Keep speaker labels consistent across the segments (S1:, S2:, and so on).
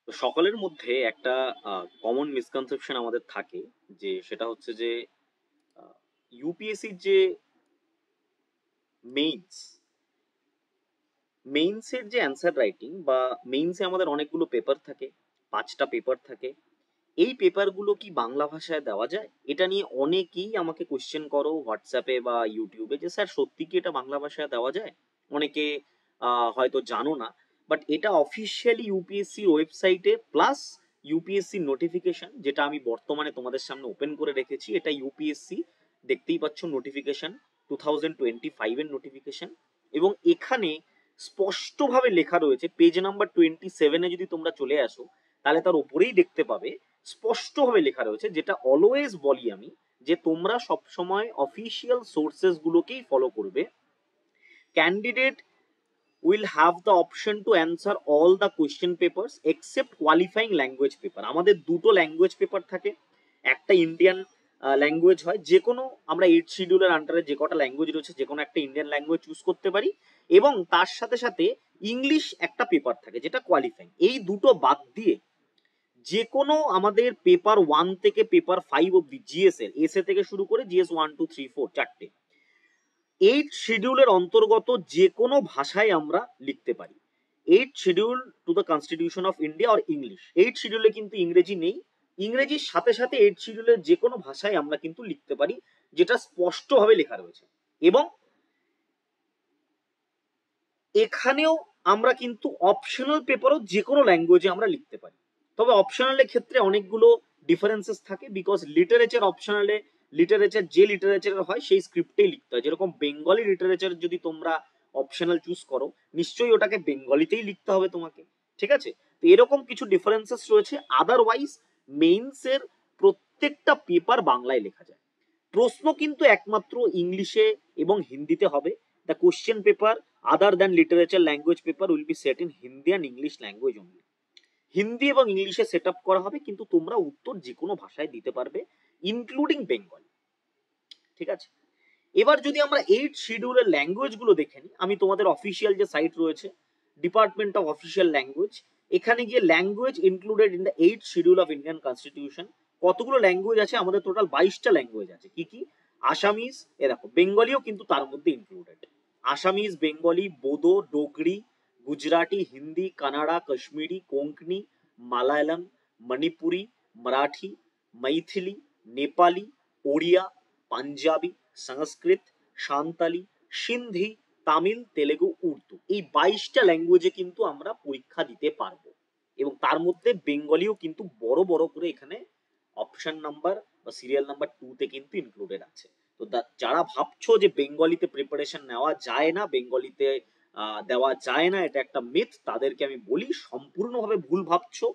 S1: তো সকলের মধ্যে একটা কমন মিসকনসেপশন আমাদের থাকে, যে সেটা হচ্ছে যে ইউপিএসসির যে মেইনস মেইনসের যে অ্যান্সার রাইটিং বা মেইনসে আমাদের অনেকগুলো পেপার থাকে, 5টা পেপার থাকে। এই পেপারগুলো কি বাংলা ভাষায় দেওয়া যায়? এটা নিয়ে অনেকেই আমাকে কোশ্চেন করো হোয়াটসঅ্যাপে বা ইউটিউবে, যে স্যার সত্যি কি এটা বাংলা ভাষায় দেওয়া যায়? অনেকে হয়তো জানো না, বাট এটা অফিসিয়ালি ইউপিএসসির ওয়েবসাইটে প্লাস ইউপিএসসি নোটিফিকেশন, যেটা আমি বর্তমানে তোমাদের সামনে ওপেন করে রেখেছি। এটা ইউপিএসসি, দেখতেই পাচ্ছ নোটিফিকেশন, 2025 এর নোটিফিকেশন। এবং এখানে স্পষ্টভাবে লেখা রয়েছে, পেজ নাম্বার 27-এ যদি তোমরা চলে আসো তাহলে তার উপরেই দেখতে পাবে স্পষ্টভাবে লেখা রয়েছে, যেটা অলওয়েজ বলি আমি, যে তোমরা সবসময় অফিসিয়াল সোর্সেস গুলোকেই ফলো করবে। Candidate will have the option to answer all the question papers except qualifying language paper। আমাদের দুটো ল্যাঙ্গুয়েজ পেপার থাকে, একটা ইন্ডিয়ান ল্যাঙ্গুয়েজ হয়, যে কোনো আমরা 8 শিডিউলের আন্ডারে যে কটা ল্যাঙ্গুয়েজ রয়েছে যে কোনো একটা ইন্ডিয়ান ল্যাঙ্গুয়েজ চুজ করতে পারি, এবং তার সাথে সাথে ইংলিশ একটা পেপার থাকে যেটা কোয়ালিফাইং। এই দুটো বাদ দিয়ে যে কোনো আমাদের পেপার 1 থেকে পেপার 5 অব্দি, জিএস এর এসএ থেকে শুরু করে জিএস 1 2 3 4 চারটে, 8 শিডিউলের অন্তর্গত যে কোনো ভাষায় আমরা লিখতে পারি। 8 schedule to the constitution of India or English. 8 শিডিউলে কিন্তু ইংরেজি নেই, ইংরেজির সাথে সাথে 8 শিডিউলের যে কোনো ভাষায় আমরা কিন্তু লিখতে পারি, যেটা স্পষ্টভাবে লেখা রয়েছে। এবং এখানেও আমরা কিন্তু অপশনাল পেপারও যে কোনো ল্যাঙ্গুয়েজে আমরা লিখতে পারি। তবে অপশনালের ক্ষেত্রে অনেকগুলো ডিফারেন্সেস থাকে, বিকজ লিটারেচার অপশনালে লিটারেচার যে লিটারেচার হয় সেই স্ক্রিপ্টেই লিখতে হয়। যেরকম বেঙ্গলি লিটারেচার যদি তোমরা অপশনাল চুজ করো, নিশ্চয়ই ওটাকে বেঙ্গলিতেই লিখতে হবে তোমাকে, ঠিক আছে? তো এরকম কিছু ডিফারেন্সেস রয়েছে। আদারওয়াইজ মেইনসের প্রত্যেকটা পেপার বাংলায় লেখা যায়। প্রশ্ন কিন্তু একমাত্র ইংলিশে এবং হিন্দিতে হবে। The question paper other than literature language paper will be set in Hindi and English language only. Hindi এবং ইংলিশে সেট আপ করা হবে, কিন্তু তোমরা উত্তর যে কোনো ভাষায় দিতে পারবে, ইনক্লুডিং বেঙ্গলি, ঠিক আছে? এবার যদি আমরা 8 শিডিউলের ল্যাঙ্গুয়েজ গুলো দেখে নিই, আমি তোমাদের অফিসিয়াল যে সাইট রয়েছে ডিপার্টমেন্ট অফ অফিসিয়াল ল্যাঙ্গুয়েজ, এখানে গিয়ে language included in the 8 schedule of Indian constitution, কতগুলো ল্যাঙ্গুয়েজ আছে? আমাদের টোটাল 22টা ল্যাঙ্গুয়েজ আছে। কি কি? আসামিজ, এ দেখো বেঙ্গলিও কিন্তু তার মধ্যে included. Assamese, Bengali, Bodo, Dogri, Gujarati, Hindi, Canada, Kashmiri, Konkani, Malayalam, Manipuri, Marathi, Maithili, Nepali, Odia, panjabi, সংস্কৃত, সাঁওতালি, সিন্ধি, তামিল, তেলেগু, উর্দু, এই 22টা ল্যাঙ্গুয়েজে কিন্তু আমরা পরীক্ষা দিতে পারবো। এবং তার মধ্যে বেঙ্গলিও কিন্তু বড় বড় করে এখানে অপশন নাম্বার বা সিরিয়াল নাম্বার 2-তে কিন্তু ইনক্লুডেড আছে। তো যারা ভাবছো যে বেঙ্গলিতে প্রিপারেশন নেওয়া যায় না, বেঙ্গলিতে দেওয়া যায় না, এটা একটা মিথ, তাদেরকে আমি বলি সম্পূর্ণভাবে ভুল ভাবছো।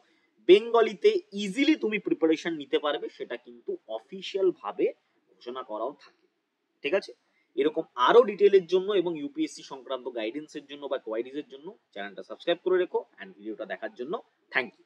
S1: বেঙ্গলিতে ইজিলি তুমি প্রিপারেশন নিতে পারবে, সেটা কিন্তু অফিসিয়াল ভাবে ঘোষণা করাও থাকে, ঠিক আছে? এরকম আরো ডিটেইলের জন্য এবং ইউপিএসসি সংক্রান্ত গাইডেন্সের জন্য বা কোয়ারিজের জন্য চ্যানেলটা সাবস্ক্রাইব করে রেখো, এন্ড ভিডিওটা দেখার জন্য থ্যাংক ইউ।